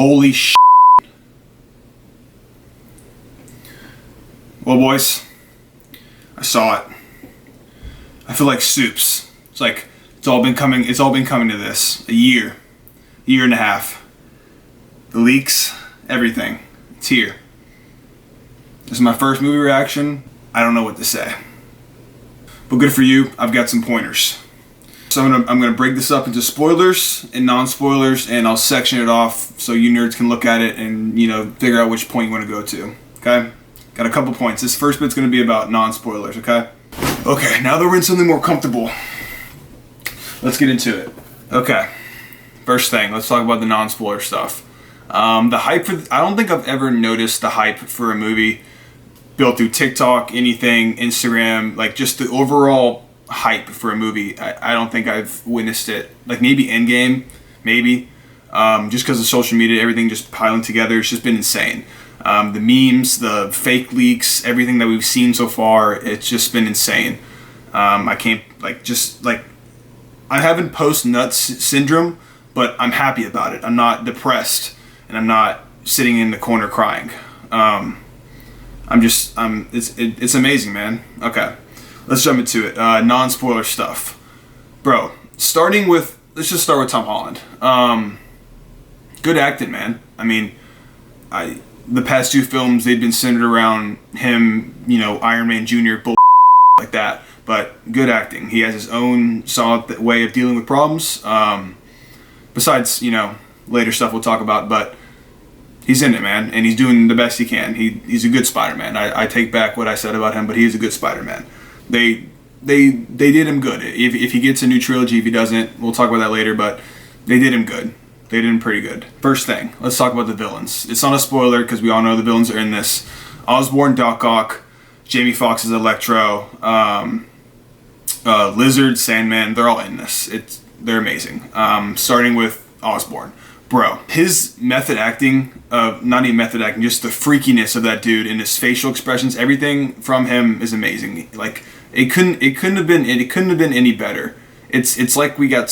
Holy shit. Well, boys, I saw it. I feel like Soups. It's like it's all been coming to this. A year and a half. The leaks, everything. It's here. This is my first movie reaction. I don't know what to say. But good for you, I've got some pointers. So I'm gonna break this up into spoilers and non-spoilers, and I'll section it off so you nerds can look at it and, you know, figure out which point you want to go to. Okay? Got a couple points. This first bit's gonna be about non-spoilers, okay? Okay, now that we're in something more comfortable, let's get into it. Okay. First thing, let's talk about the non-spoiler stuff. The hype for I don't think I've ever noticed the hype for a movie built through TikTok, anything, Instagram, like just the overall hype for a movie. I don't think I've witnessed it. Like maybe Endgame, maybe. Just because of social media, everything just piling together, it's just been insane. The memes, the fake leaks, everything that we've seen so far, it's just been insane. I can't, I'm having post-nuts syndrome, but I'm happy about it. I'm not depressed, and I'm not sitting in the corner crying. It's amazing, man. Okay, let's jump into it. Non-spoiler stuff. Bro, let's just start with Tom Holland. Good acting, man. I mean, the past two films, they've been centered around him, you know, Iron Man Jr., bull like that. But good acting. He has his own solid way of dealing with problems. Besides, you know, later stuff we'll talk about, but he's in it, man, and he's doing the best he can. He's a good Spider-Man. I take back what I said about him, but he's a good Spider-Man. They did him good. If he gets a new trilogy, if he doesn't, we'll talk about that later, but they did him good. They did him pretty good. First thing, let's talk about the villains. It's not a spoiler because we all know the villains are in this. Osborn, Doc Ock, Jamie Foxx is Electro, Lizard, Sandman, they're all in this. They're amazing. Starting with Osborn. Bro, his method acting, not even method acting, just the freakiness of that dude and his facial expressions, everything from him is amazing. Like it couldn't have been any better. It's like we got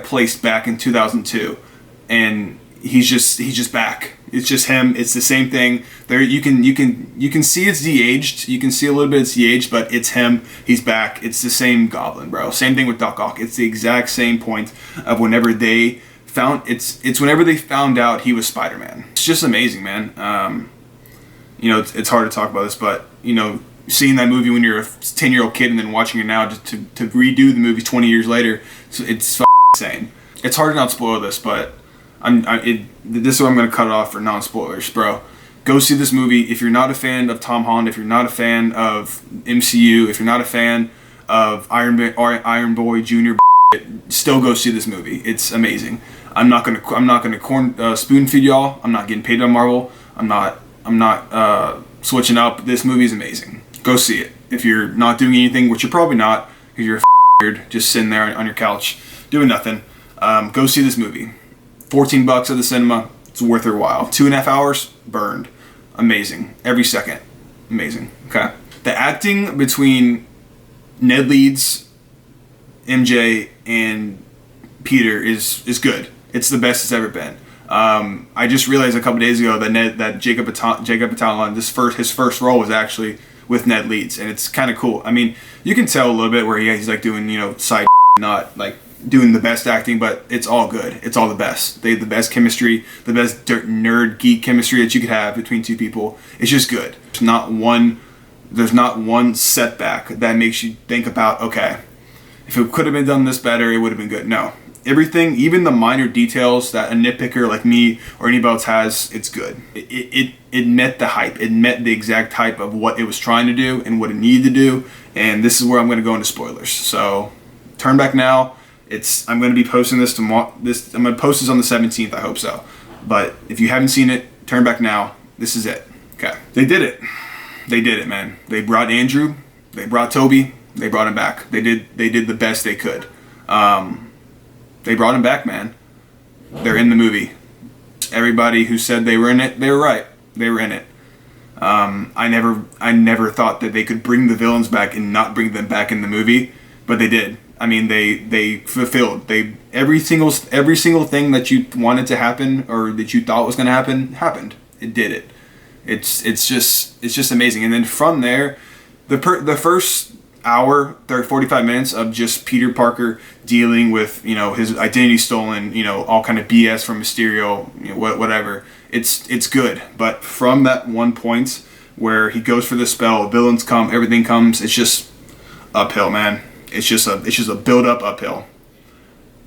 placed back in 2002, and he's just back. It's just him. It's the same thing. There you can see it's de-aged. You can see a little bit it's de-aged, but it's him. He's back. It's the same Goblin, bro. Same thing with Doc Ock. It's the exact same point of whenever they whenever they found out he was Spider-Man. It's just amazing, man. You know, it's hard to talk about this, but you know, seeing that movie when you're a 10-year-old kid and then watching it now to redo the movie 20 years later, it's insane. It's hard to not spoil this, but this is where I'm going to cut it off for non-spoilers, bro. Go see this movie. If you're not a fan of Tom Holland, if you're not a fan of MCU, if you're not a fan of Iron Boy Jr., still go see this movie. It's amazing. I'm not gonna spoon feed y'all. I'm not getting paid by Marvel. I'm not switching up. This movie is amazing. Go see it. If you're not doing anything, which you're probably not, because you're a weird, just sitting there on your couch doing nothing, go see this movie. $14 at the cinema. It's worth your while. 2.5 hours burned. Amazing. Every second. Amazing. Okay. The acting between Ned Leeds, MJ, and Peter is good. It's the best it's ever been. I just realized a couple days ago that Jacob Batalon, his first role was actually with Ned Leeds, and it's kind of cool. I mean, you can tell a little bit where he's like doing, you know, side, not like doing the best acting, but it's all good. It's all the best. They have the best chemistry, the best nerd geek chemistry that you could have between two people. It's just good. There's not one setback that makes you think about, okay, if it could have been done this better, it would have been good. No. Everything, even the minor details that a nitpicker like me or anybody else has, it's good. It met the hype. It met the exact hype of what it was trying to do and what it needed to do. And this is where I'm going to go into spoilers. So turn back now. I'm going to be posting this tomorrow. I'm going to post this on the 17th. I hope so. But if you haven't seen it, turn back now. This is it. Okay. They did it. They did it, man. They brought Andrew. They brought Toby. They brought him back. They did the best they could. They brought him back, man. They're in the movie. Everybody who said they were in it, they were right. They were in it. I never thought that they could bring the villains back and not bring them back in the movie, but they did. I mean, they fulfilled. Every single thing that you wanted to happen or that you thought was going to happen happened. It did it. It's just amazing. And then from there, the first hour, 45 minutes of just Peter Parker dealing with, you know, his identity stolen, you know, all kind of BS from Mysterio, you know, whatever. It's good. But from that one point where he goes for the spell, villains come, everything comes, it's just uphill, man. It's just a build up uphill.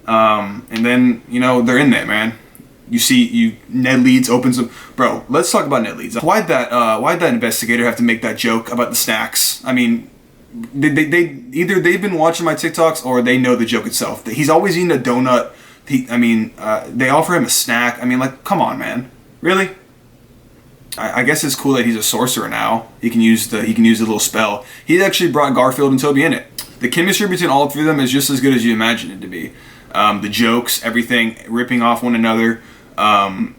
And then, you know, they're in there, man. Ned Leeds opens them. Bro, let's talk about Ned Leeds. Why'd that investigator have to make that joke about the snacks? I mean, they either they've been watching my TikToks or they know the joke itself. He's always eating a donut. They offer him a snack. I mean, like, come on, man. Really? I guess it's cool that he's a sorcerer now. He can use the little spell. He actually brought Garfield and Toby in it. The chemistry between all three of them is just as good as you imagine it to be. The jokes, everything, ripping off one another.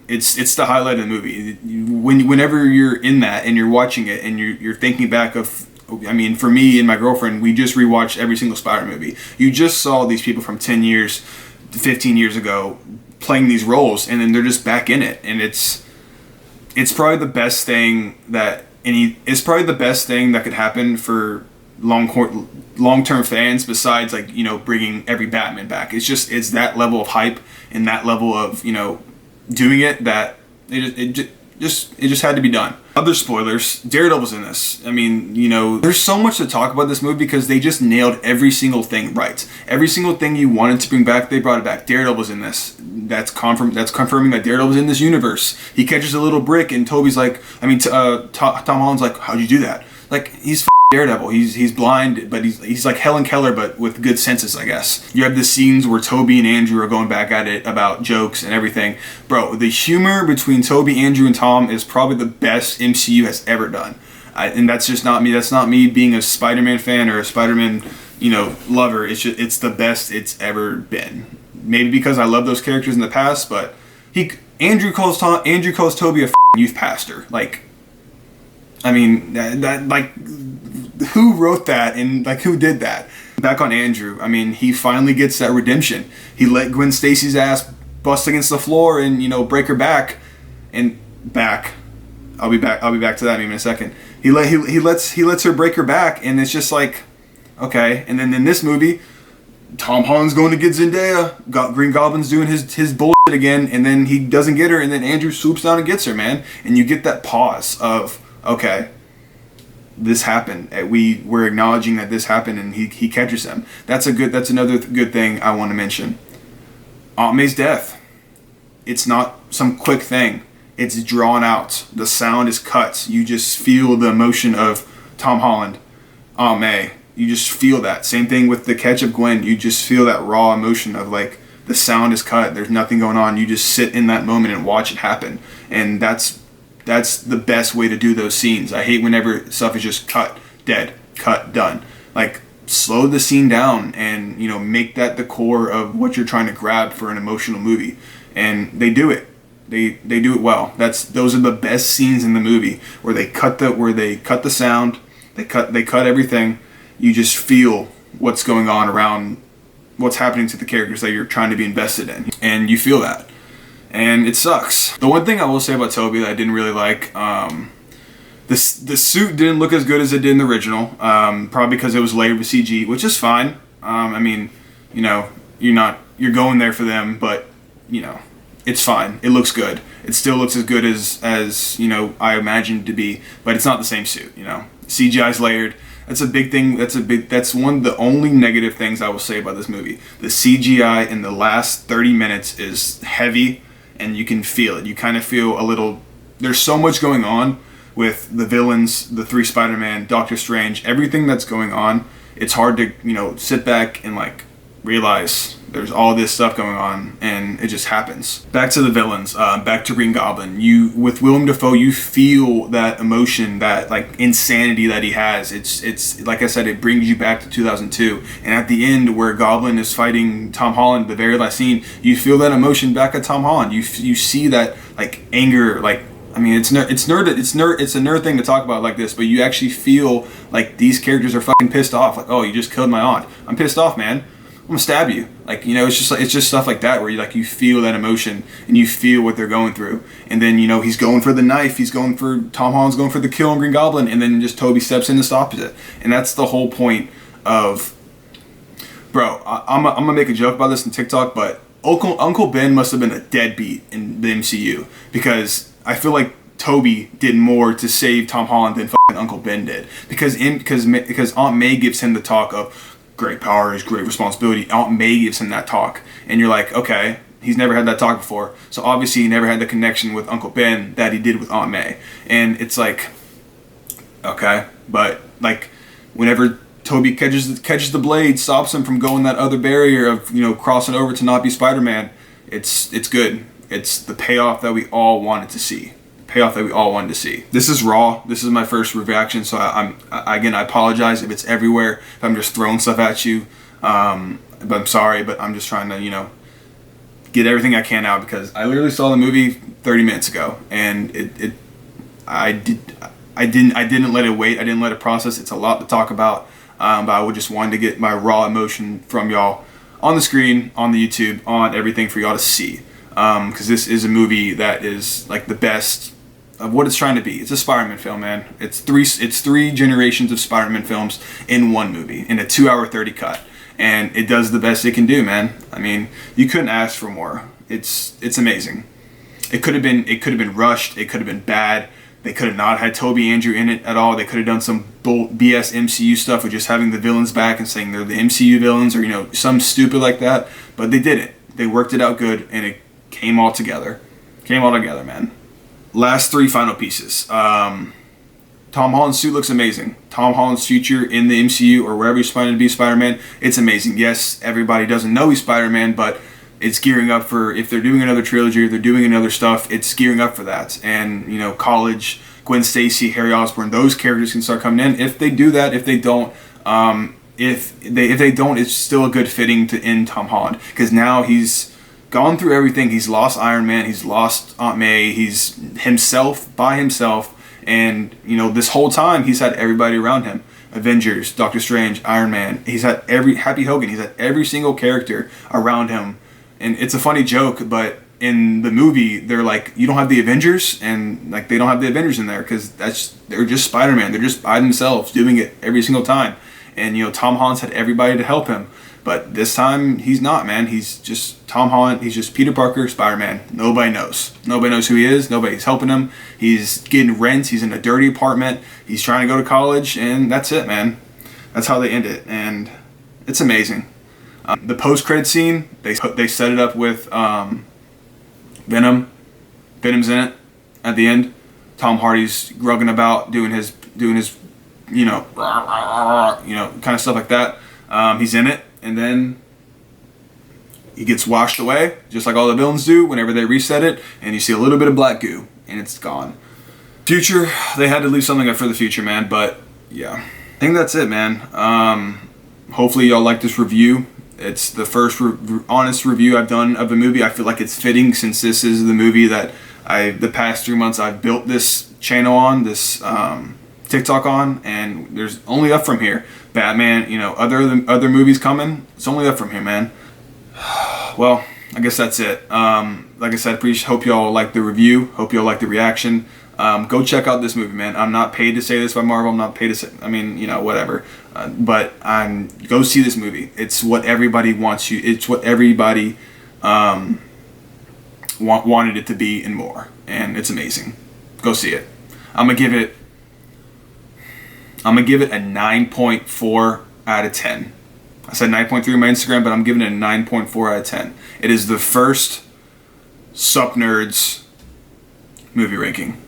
It's the highlight of the movie. Whenever you're in that and you're watching it and you're thinking back of, I mean, for me and my girlfriend, we just rewatched every single Spider-Man movie. You just saw these people from 10 years, 15 years ago playing these roles, and then they're just back in it, and it's probably the best thing that could happen for long-term fans, besides, like, you know, bringing every Batman back. It's that level of hype and that level of, you know, doing it that it just had to be done. Other spoilers, Daredevil's in this. I mean, you know, there's so much to talk about this movie because they just nailed every single thing right. Every single thing you wanted to bring back, they brought it back. Daredevil's in this. That's confirming that Daredevil's in this universe. He catches a little brick and Toby's like, Tom Holland's like, how'd you do that? Like, he's Daredevil. He's blind, but he's like Helen Keller, but with good senses, I guess. You have the scenes where Toby and Andrew are going back at it about jokes and everything. Bro, the humor between Toby, Andrew, and Tom is probably the best MCU has ever done. And that's just not me. That's not me being a Spider-Man fan or a Spider-Man, you know, lover. It's the best it's ever been. Maybe because I love those characters in the past, but Andrew calls Toby a youth pastor. Like, I mean, that like, who wrote that and, like, who did that? Back on Andrew, I mean, he finally gets that redemption. He let Gwen Stacy's ass bust against the floor and, you know, break her back. I'll be back to that in a second. He lets her break her back, and it's just like, okay. And then in this movie, Tom Holland's going to get Zendaya. Green Goblin's doing his bullshit again, and then he doesn't get her, and then Andrew swoops down and gets her, man. And you get that pause of, okay, this happened. We're acknowledging that this happened, and he catches them. That's another good thing I want to mention. Aunt May's death. It's not some quick thing. It's drawn out. The sound is cut. You just feel the emotion of Tom Holland, Aunt May. You just feel that. Same thing with the catch of Gwen. You just feel that raw emotion of, like, the sound is cut. There's nothing going on. You just sit in that moment and watch it happen. And that's the best way to do those scenes. I hate whenever stuff is just cut, dead, cut, done. Like, slow the scene down and, you know, make that the core of what you're trying to grab for an emotional movie. And they do it. They do it well. Those are the best scenes in the movie, where they cut the sound, they cut everything. You just feel what's going on around, what's happening to the characters that you're trying to be invested in, and you feel that. And it sucks. The one thing I will say about Toby that I didn't really like, the suit didn't look as good as it did in the original, probably because it was layered with CG, which is fine. I mean, you know, you're going there for them, but, you know, it's fine. It looks good. It still looks as good as you know, I imagined it to be, but it's not the same suit, you know. CGI's layered. That's a big thing. That's one of the only negative things I will say about this movie. The CGI in the last 30 minutes is heavy, and you can feel it. You kind of feel a little, there's so much going on with the villains, the three Spider-Man, Doctor Strange, everything that's going on. It's hard to, you know, sit back and, like, realize there's all this stuff going on, and it just happens. Back to the villains, back to Green Goblin. With Willem Dafoe, you feel that emotion, that, like, insanity that he has. It's like I said, it brings you back to 2002. And at the end, where Goblin is fighting Tom Holland, the very last scene, you feel that emotion back at Tom Holland. You see that, like, anger, like, I mean, it's a nerd thing to talk about like this, but you actually feel like these characters are fucking pissed off. Like, oh, you just killed my aunt. I'm pissed off, man. gonna stab you. Like, you know, it's just stuff like that where you feel that emotion and you feel what they're going through. And then, you know, he's going for the knife, Tom Holland's going for the kill on Green Goblin, and then just Toby steps in and stops it. And that's the whole point of, bro, I'm gonna make a joke about this on TikTok, but Uncle Ben must have been a deadbeat in the MCU, because I feel like Toby did more to save Tom Holland than fucking Uncle Ben did, because Aunt May gives him the talk of great power is great responsibility. Aunt May gives him that talk, and you're like, okay, he's never had that talk before, so obviously he never had the connection with Uncle Ben that he did with Aunt May. And it's like, okay, but like whenever Toby catches the blade, stops him from going that other barrier of, you know, crossing over to not be Spider-Man, it's good. It's the payoff that we all wanted to see. This is raw. This is my first reaction, so I apologize if it's everywhere, if I'm just throwing stuff at you. But I'm sorry, but I'm just trying to, you know, get everything I can out, because I literally saw the movie 30 minutes ago, and I didn't let it wait. I didn't let it process. It's a lot to talk about, but I would just wanted to get my raw emotion from y'all on the screen, on the YouTube, on everything for y'all to see. Because this is a movie that is like the best of what it's trying to be. It's a Spider-Man film, man. It's three generations of Spider-Man films in one movie, in a 2-hour 30 cut. And it does the best it can do, man. I mean, you couldn't ask for more. It's amazing. It could have been rushed. It could have been bad. They could have not had Toby Andrew in it at all. They could have done some BS MCU stuff with just having the villains back and saying they're the MCU villains, or, you know, some stupid like that. But they didn't. They worked it out good, and it came all together, man. Last three final pieces. Tom Holland's suit looks amazing. Tom Holland's future in the MCU or wherever he's planning to be Spider-Man, it's amazing. Yes, everybody doesn't know he's Spider-Man, but it's gearing up for, if they're doing another trilogy, or they're doing another stuff, it's gearing up for that. And, you know, college, Gwen Stacy, Harry Osborn, those characters can start coming in. If they do that, if they don't, it's still a good fitting to end Tom Holland, because now he's gone through everything. He's lost Iron Man, he's lost Aunt May, he's himself by himself, and, you know, this whole time he's had everybody around him. Avengers, Doctor Strange, Iron Man, he's had Happy Hogan, he's had every single character around him. And it's a funny joke, but in the movie they're like, you don't have the Avengers, and like they don't have the Avengers in there because they're just Spider-Man, they're just by themselves doing it every single time. And, you know, Tom Holland's had everybody to help him. But this time, he's not, man. He's just Tom Holland. He's just Peter Parker, Spider-Man. Nobody knows. Nobody knows who he is. Nobody's helping him. He's getting rent. He's in a dirty apartment. He's trying to go to college. And that's it, man. That's how they end it. And it's amazing. The post-cred scene, they set it up with Venom. Venom's in it at the end. Tom Hardy's grugging about, doing his you know, kind of stuff like that. He's in it. And then he gets washed away, just like all the villains do whenever they reset it, and you see a little bit of black goo, and it's gone. Future, they had to leave something up for the future, man, but yeah. I think that's it, man. Hopefully y'all like this review. It's the first honest review I've done of the movie. I feel like it's fitting, since this is the movie that the past 3 months I've built this channel on, this TikTok on, and there's only up from here. Batman, you know, other movies coming, it's only up from here, man. Well, I guess that's it. Like I said, hope y'all like the review, hope y'all like the reaction. Go check out this movie, man. I'm not paid to say this by Marvel, I'm not paid to say, I mean, you know, whatever. But go see this movie. It's what everybody wants you, it's what everybody wanted it to be and more. And it's amazing. Go see it. I'm gonna give it a 9.4 out of 10. I said 9.3 on my Instagram, but I'm giving it a 9.4 out of 10. It is the first Sup Nerds movie ranking.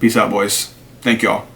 Peace out, boys. Thank y'all.